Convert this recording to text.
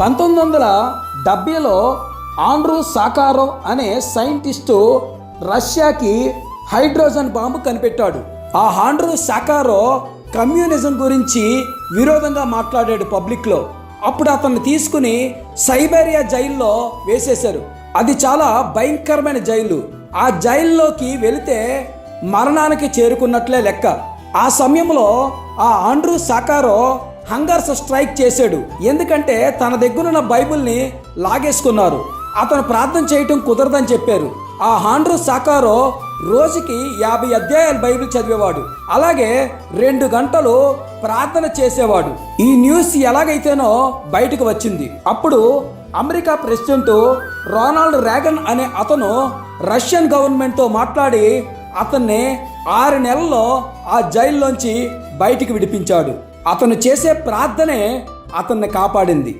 1970లో Andrew సాకారోవ్ అనే scientist రష్యాకి hydrogen bomb కనిపెట్టాడు. ఆ ఆండ్రూ సాకారోవ్ కమ్యూనిజం గురించి విరోధంగా మాట్లాడాడు పబ్లిక్లో. అప్పుడు అతన్ని తీసుకుని సైబీరియా జైల్లో వేసేశారు. అది చాలా భయంకరమైన జైలు. ఆ జైల్లోకి వెళితే మరణానికి చేరుకున్నట్లే లెక్క. ఆ సమయంలో ఆ ఆండ్రూ సాకారోవ్ హంగర్స్ స్ట్రైక్ చేశాడు. ఎందుకంటే తన దగ్గరున్న బైబిల్ని లాగేసుకున్నారు. అతను ప్రార్థన చేయటం కుదరదని చెప్పారు. ఆ ఆండ్రూ సాకారోవ్ రోజుకి 50 అధ్యాయాలు బైబిల్ చదివేవాడు. అలాగే 2 గంటలు ప్రార్థన చేసేవాడు. ఈ న్యూస్ ఎలాగైతేనో బయటకు వచ్చింది. అప్పుడు అమెరికా ప్రెసిడెంట్ రొనాల్డ్ రేగన్ అనే అతను రష్యన్ గవర్నమెంట్తో మాట్లాడి అతన్ని 6 నెలల్లో ఆ జైల్లోంచి బయటికి విడిపించాడు. అతను చేసే ప్రార్థనే అతన్ని కాపాడింది.